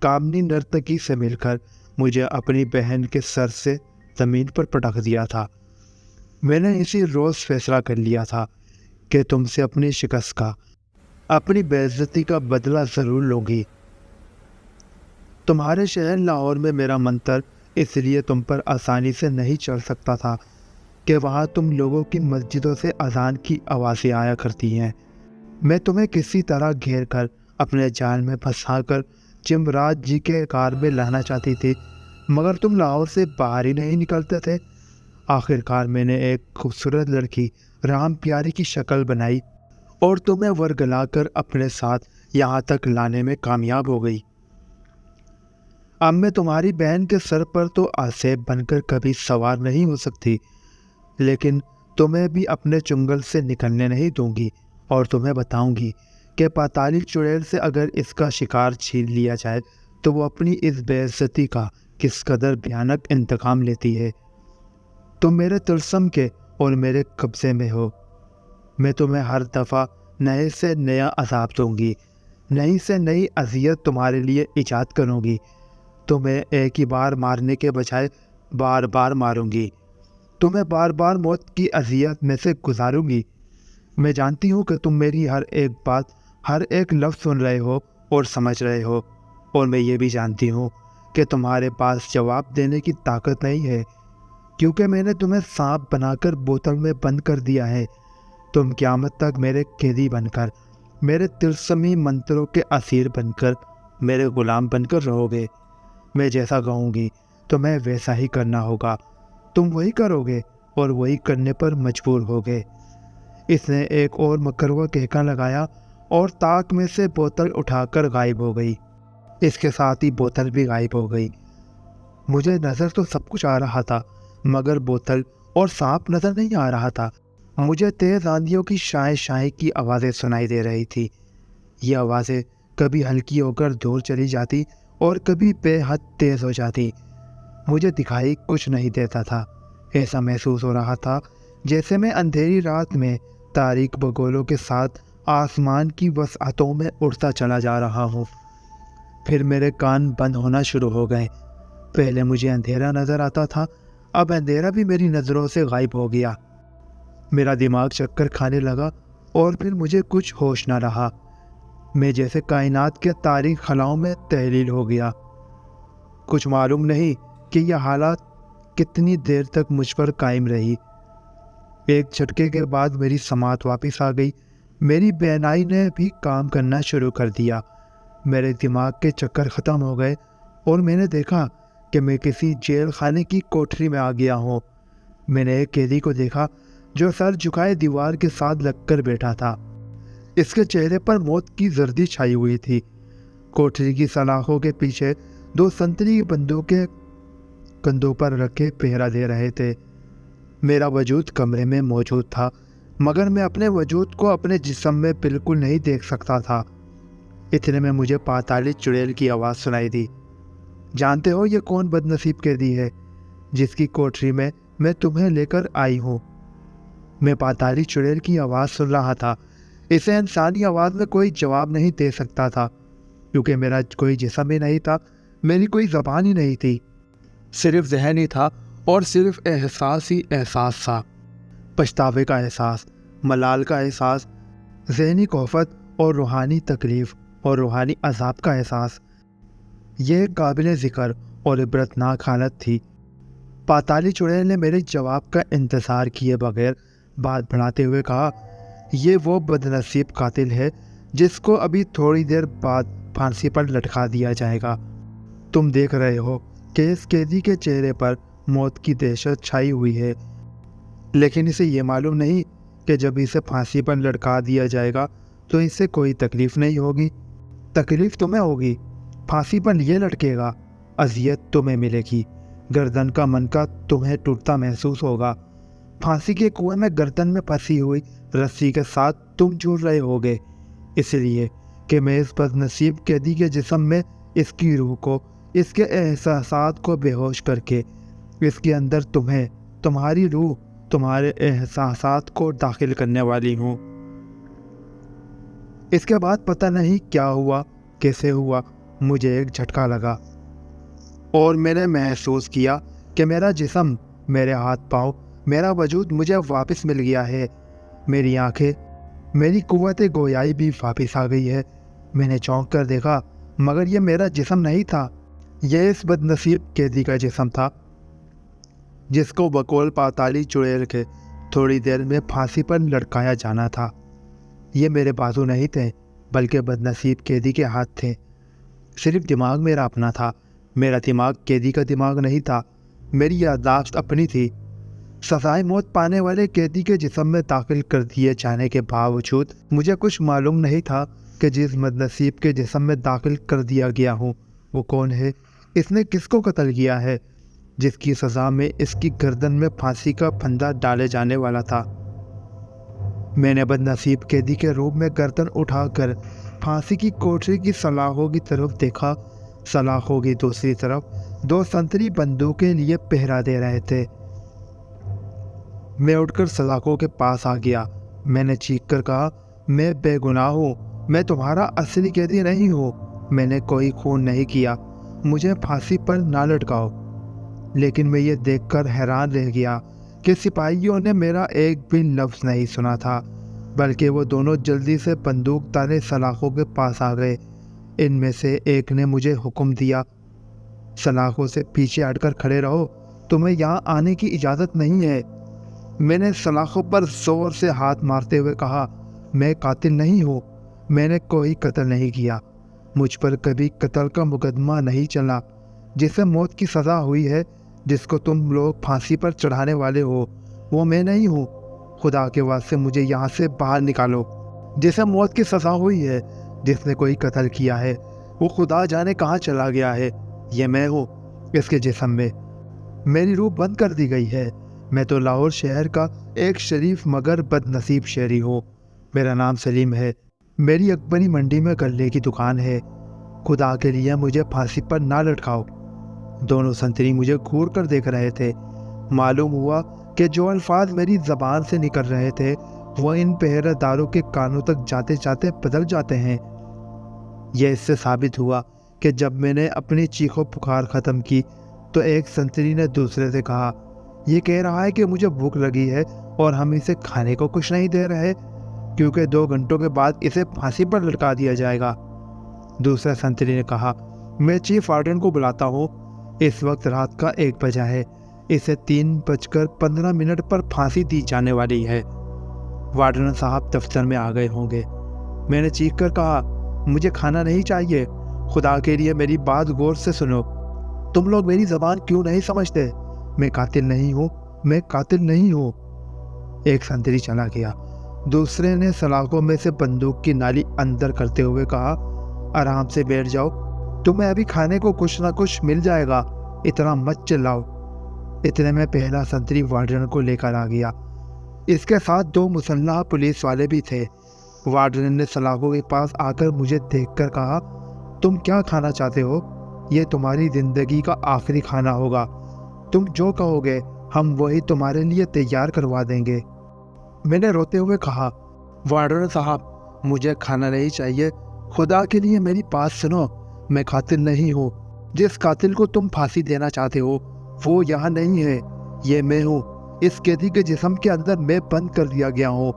کامنی نرتکی سے مل کر مجھے اپنی بہن کے سر سے زمین پر پٹک دیا تھا۔ میں نے اسی روز فیصلہ کر لیا تھا کہ تم سے اپنی شکست کا، اپنی بے عزتی کا بدلہ ضرور لوں گی۔ تمہارے شہر لاہور میں میرا منتر اس لیے تم پر آسانی سے نہیں چل سکتا تھا کہ وہاں تم لوگوں کی مسجدوں سے اذان کی آوازیں آیا کرتی ہیں۔ میں تمہیں کسی طرح گھیر کر اپنے جال میں پھنسا کر چمراج جی کے کار میں لانا چاہتی تھی، مگر تم لاہور سے باہر ہی نہیں نکلتے تھے۔ آخر کار میں نے ایک خوبصورت لڑکی رام پیاری کی شکل بنائی اور تمہیں ورگلا کر اپنے ساتھ یہاں تک لانے میں کامیاب ہو گئی۔ اب میں تمہاری بہن کے سر پر تو آسیب بن کر کبھی سوار نہیں ہو سکتی، لیکن تمہیں بھی اپنے چنگل سے نکلنے نہیں دوں گی اور تمہیں بتاؤں گی کہ پاتالی چڑیل سے اگر اس کا شکار چھین لیا جائے تو وہ اپنی اس بے عزتی کا کس قدر بھیانک انتقام لیتی ہے۔ تم میرے طلسم کے اور میرے قبضے میں ہو۔ میں تمہیں ہر دفعہ نئے سے نیا عذاب دوں گی، نئی سے نئی اذیت تمہارے لیے ایجاد کروں گی۔ تمہیں ایک ہی بار مارنے کے بجائے بار بار ماروں گی، تمہیں بار بار موت کی اذیت میں سے گزاروں گی۔ میں جانتی ہوں کہ تم میری ہر ایک بات، ہر ایک لفظ سن رہے ہو اور سمجھ رہے ہو، اور میں یہ بھی جانتی ہوں کہ تمہارے پاس جواب دینے کی طاقت نہیں ہے، کیونکہ میں نے تمہیں سانپ بنا کر بوتل میں بند کر دیا ہے۔ تم قیامت تک میرے قیدی بن کر، میرے طلسمی منتروں کے اسیر بن کر، میرے غلام بن کر رہو گے۔ میں جیسا کہوں گی تمہیں ویسا ہی کرنا ہوگا، تم وہی کرو گے اور وہی کرنے پر مجبور ہوگے۔ اس نے ایک اور مکروا کہکا لگایا اور طاق میں سے بوتل اٹھا کر غائب ہو گئی۔ اس کے ساتھ ہی بوتل بھی غائب ہو گئی۔ مجھے نظر تو سب کچھ آ رہا تھا، مگر بوتل اور سانپ نظر نہیں آ رہا تھا۔ مجھے تیز آندھیوں کی شائیں شائیں کی آوازیں سنائی دے رہی تھی۔ یہ آوازیں کبھی ہلکی ہو کر دور چلی جاتی اور کبھی بے حد تیز ہو جاتی۔ مجھے دکھائی کچھ نہیں دیتا تھا۔ ایسا محسوس ہو رہا تھا جیسے میں اندھیری رات میں تاریک بگولوں کے ساتھ آسمان کی وسعتوں میں اڑتا چلا جا رہا ہوں۔ پھر میرے کان بند ہونا شروع ہو گئے۔ پہلے مجھے اندھیرا نظر آتا تھا، اب اندھیرا بھی میری نظروں سے غائب ہو گیا۔ میرا دماغ چکر کھانے لگا اور پھر مجھے کچھ ہوش نہ رہا۔ میں جیسے کائنات کے تاریک خلاؤں میں تحلیل ہو گیا۔ کچھ معلوم نہیں کہ یہ حالات کتنی دیر تک مجھ پر قائم رہی۔ ایک جھٹکے کے بعد میری سماعت واپس آ گئی۔ میری بینائی نے بھی کام کرنا شروع کر دیا۔ میرے دماغ کے چکر ختم ہو گئے اور میں نے دیکھا کہ میں کسی جیل خانے کی کوٹری میں آ گیا ہوں۔ میں نے ایک قیدی کو دیکھا جو سر جھکائے دیوار کے ساتھ لگ کر بیٹھا تھا۔ اس کے چہرے پر موت کی زردی چھائی ہوئی تھی۔ کوٹری کی سلاخوں کے پیچھے دو سنتری کی بندوقیں کندھوں پر رکھے پہرا دے رہے تھے۔ میرا وجود کمرے میں موجود تھا، مگر میں اپنے وجود کو اپنے جسم میں بالکل نہیں دیکھ سکتا تھا۔ اتنے میں مجھے پاتالی چڑیل کی آواز سنائی دی۔ جانتے ہو یہ کون بد نصیب قیدی ہے جس کی کوٹری میں میں تمہیں لے کر آئی ہوں؟ میں پاتالی چڑیل کی آواز سن رہا تھا۔ اسے انسانی آواز میں کوئی جواب نہیں دے سکتا تھا، کیونکہ میرا کوئی جسم ہی نہیں تھا، میری کوئی زبان ہی نہیں تھی، صرف ذہن ہی تھا اور صرف احساس ہی احساس تھا۔ پچھتاوے کا احساس، ملال کا احساس، ذہنی کوفت اور روحانی تکلیف اور روحانی عذاب کا احساس۔ یہ قابل ذکر اور عبرتناک حالت تھی۔ پاتالی چڑیل نے میرے جواب کا انتظار کیے بغیر بات بڑھاتے ہوئے کہا، یہ وہ بد نصیب قاتل ہے جس کو ابھی تھوڑی دیر بعد پھانسی پر لٹکا دیا جائے گا۔ تم دیکھ رہے ہو کہ اس قیدی کے چہرے پر موت کی دہشت چھائی ہوئی ہے، لیکن اسے یہ معلوم نہیں کہ جب اسے پھانسی پر لٹکا دیا جائے گا تو اس سے کوئی تکلیف نہیں ہوگی۔ تکلیف تمہیں ہوگی، پھانسی پر یہ لٹکے گا، اذیت تمہیں ملے گی، گردن کا منکا تمہیں ٹوٹتا محسوس ہوگا۔ پھانسی کے کنویں میں گردن میں پھنسی ہوئی رسی کے ساتھ تم جڑ رہے ہوگے، اس لیے کہ میں اس بد نصیب قیدی کے جسم میں اس کی روح کو، اس کے احساسات کو بے ہوش کر کے اس کے اندر تمہیں، تمہاری روح، تمہارے احساسات کو داخل کرنے والی ہوں۔ اس کے بعد پتہ نہیں کیا ہوا، کیسے ہوا مجھے ایک جھٹکا لگا اور میں نے محسوس کیا کہ میرا جسم، میرے ہاتھ پاؤں، میرا وجود مجھے واپس مل گیا ہے۔ میری آنکھیں، میری قوت گویائی بھی واپس آ گئی ہے۔ میں نے چونک کر دیکھا، مگر یہ میرا جسم نہیں تھا، یہ اس بد نصیب قیدی کا جسم تھا جس کو بقول پاتالی چڑیل کے تھوڑی دیر میں پھانسی پر لٹکایا جانا تھا۔ یہ میرے بازو نہیں تھے، بلکہ بد نصیب قیدی کے ہاتھ تھے۔ صرف دماغ میرا اپنا تھا، میرا دماغ قیدی کا دماغ نہیں تھا، میری یادداشت اپنی تھی۔ سزائے موت پانے والے قیدی کے جسم میں داخل کر دیے جانے کے باوجود مجھے کچھ معلوم نہیں تھا کہ جس بد نصیب کے جسم میں داخل کر دیا گیا ہوں وہ کون ہے، اس نے کس کو قتل کیا ہے، جس کی سزا میں اس کی گردن میں پھانسی کا پھندا ڈالے جانے والا تھا۔ میں نے بد نصیب قیدی کے روپ میں گردن اٹھا کر پھانسی کی کوٹری کی سلاخوں کی طرف دیکھا۔ سلاخوں کی دوسری طرف 2 سنتری بندوقیں لیے پہرا دے رہے تھے۔ میں اٹھ کر سلاخوں کے پاس آ گیا۔ میں نے چیخ کر کہا، میں بے گناہ ہوں، میں تمہارا اصلی قیدی نہیں ہوں، میں نے کوئی خون نہیں کیا، مجھے پھانسی پر نہ لٹکاؤ۔ لیکن میں یہ دیکھ کر حیران رہ گیا کہ سپاہیوں نے میرا ایک بھی لفظ نہیں سنا تھا، بلکہ وہ دونوں جلدی سے بندوق تانے سلاخوں کے پاس آ گئے۔ ان میں سے ایک نے مجھے حکم دیا، سلاخوں سے پیچھے ہٹ کر کھڑے رہو، تمہیں یہاں آنے کی اجازت نہیں ہے۔ میں نے سلاخوں پر زور سے ہاتھ مارتے ہوئے کہا، میں قاتل نہیں ہوں، میں نے کوئی قتل نہیں کیا، مجھ پر کبھی قتل کا مقدمہ نہیں چلا، جسے موت کی سزا ہوئی ہے، جس کو تم لوگ پھانسی پر چڑھانے والے ہو، وہ میں نہیں ہوں۔ خدا کے واسطے مجھے یہاں سے باہر نکالو۔ جسے موت کی سزا ہوئی ہے، جس نے کوئی قتل کیا ہے، وہ خدا جانے کہاں چلا گیا ہے۔ یہ میں ہوں، اس کے جسم میں میری روح بند کر دی گئی ہے۔ میں تو لاہور شہر کا ایک شریف مگر بد نصیب شہری ہوں۔ میرا نام سلیم ہے، میری اکبری منڈی میں گلے کی دکان ہے۔ خدا کے لیے مجھے پھانسی پر نہ لٹکاؤ۔ دونوں سنتری مجھے گھور کر دیکھ رہے تھے۔ معلوم ہوا کہ جو الفاظ میری زبان سے نکل رہے تھے وہ ان پہرہ داروں کے کانوں تک جاتے جاتے بدل جاتے ہیں۔ یہ اس سے ثابت ہوا کہ جب میں نے اپنی چیخ و پکار ختم کی تو ایک سنتری نے دوسرے سے کہا، یہ کہہ رہا ہے کہ مجھے بھوک لگی ہے اور ہم اسے کھانے کو کچھ نہیں دے رہے کیونکہ 2 گھنٹوں کے بعد اسے پھانسی پر لٹکا دیا جائے گا۔ دوسرے سنتری نے کہا، میں چیف وارڈن کو بلاتا ہوں، اس وقت رات کا 1 بجا ہے، اسے 3:15 پر پھانسی دی جانے والی ہے۔ وارڈن صاحب دفتر میں آ گئے ہوں گے۔ میں نے چیخ کر کہا، مجھے کھانا نہیں چاہیے، خدا کے لیے میری بات غور سے سنو، تم لوگ میری زبان کیوں نہیں سمجھتے؟ میں قاتل نہیں ہوں، میں قاتل نہیں ہوں۔ ایک سنتری چلا گیا۔ دوسرے نے سلاخوں میں سے بندوق کی نالی اندر کرتے ہوئے کہا، آرام سے بیٹھ جاؤ، تمہیں ابھی کھانے کو کچھ نہ کچھ مل جائے گا، اتنا مت چلاؤ۔ اتنے میں پہلا سنتری وارڈن کو لے کر آ گیا۔ اس کے ساتھ 2 مسلح پولیس والے بھی تھے۔ وارڈن نے سلاخوں کے پاس آ کر مجھے دیکھ کر کہا، تم کیا کھانا چاہتے ہو؟ یہ تمہاری زندگی کا آخری کھانا ہوگا، تم جو کہو گے ہم وہی تمہارے لیے تیار کروا دیں گے۔ میں نے روتے ہوئے کہا، وارڈن صاحب مجھے کھانا نہیں چاہیے، خدا کے لیے میری بات سنو، میں قاتل نہیں ہوں، جس قاتل کو تم پھانسی دینا چاہتے ہو وہ یہاں نہیں ہے، یہ میں ہوں، اس قیدی کے جسم کے اندر میں بند کر دیا گیا ہوں،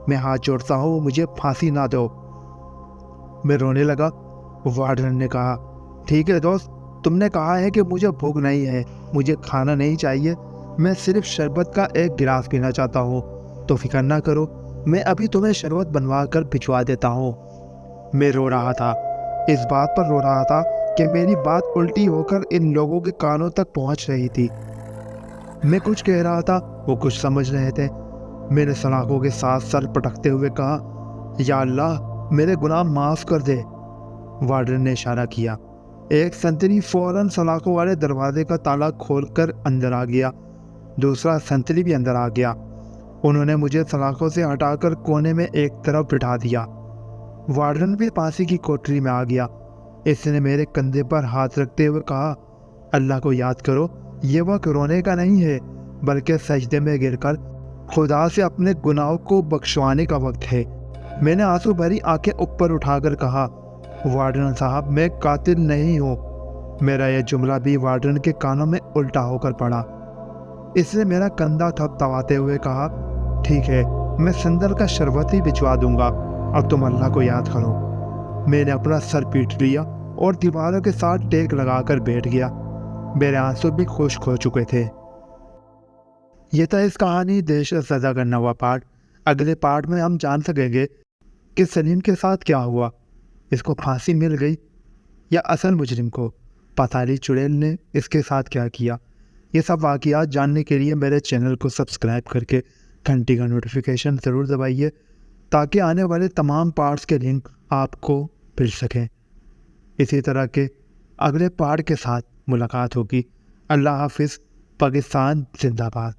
میں ہاتھ جوڑتا ہوں، مجھے پھانسی نہ دو۔ میں رونے لگا۔ وارڈن نے کہا، ٹھیک ہے دوست، تم نے کہا ہے کہ مجھے بھوک نہیں ہے، مجھے کھانا نہیں چاہیے، میں صرف شربت کا 1 گلاس پینا چاہتا ہوں، تو فکر نہ کرو، میں ابھی تمہیں شربت بنوا کر بھجوا دیتا ہوں۔ میں رو رہا تھا، اس بات پر رو رہا تھا کہ میری بات الٹی ہو کر ان لوگوں کے کانوں تک پہنچ رہی تھی۔ میں کچھ کہہ رہا تھا، وہ کچھ سمجھ رہے تھے۔ میں نے سلاخوں کے ساتھ سر پٹکتے ہوئے کہا، یا اللہ میرے گناہ معاف کر دے۔ وارڈن نے اشارہ کیا۔ ایک سنتری فوراً سلاخوں والے دروازے کا تالا کھول کر اندر آ گیا۔ دوسرا سنتری بھی اندر آ گیا۔ انہوں نے مجھے سلاخوں سے ہٹا کر کونے میں ایک طرف بٹھا دیا۔ وارڈن بھی پھانسی کی کوٹری میں آ گیا۔ اس نے میرے کندھے پر ہاتھ رکھتے ہوئے کہا، اللہ کو یاد کرو، یہ وقت رونے کا نہیں ہے، بلکہ سجدے میں گر کر خدا سے اپنے گناہوں کو بخشوانے کا وقت ہے۔ میں نے آنسو بھری آنکھیں اوپر اٹھا کر کہا، وارڈن صاحب، میں قاتل نہیں ہوں۔ میرا یہ جملہ بھی وارڈن کے کانوں میں الٹا ہو کر پڑا۔ اس نے میرا کندھا تھپتھپاتے ہوئے کہا، ٹھیک ہے، میں سندل کا شربت ہی بھجوا دوں گا، اب تم اللہ کو یاد کرو۔ میں نے اپنا سر پیٹ لیا اور دیواروں کے ساتھ ٹیک لگا کر بیٹھ گیا۔ میرے آنسو بھی خشک ہو چکے تھے۔ یہ تھا اس کہانی دہشت زدہ کا 9واں پارٹ۔ اگلے پارٹ میں ہم جان سکیں گے کہ سلیم کے ساتھ کیا ہوا، اس کو پھانسی مل گئی یا اصل مجرم کو پتالی چڑیل نے اس کے ساتھ کیا کیا۔ یہ سب واقعات جاننے کے لیے میرے چینل کو سبسکرائب کر کے گھنٹی کا نوٹیفیکیشن ضرور دبائیے تاکہ آنے والے تمام پارٹس کے لنک آپ کو مل سکیں۔ اسی طرح کے اگلے پارٹ کے ساتھ ملاقات ہوگی۔ اللہ حافظ۔ پاکستان زندہ باد۔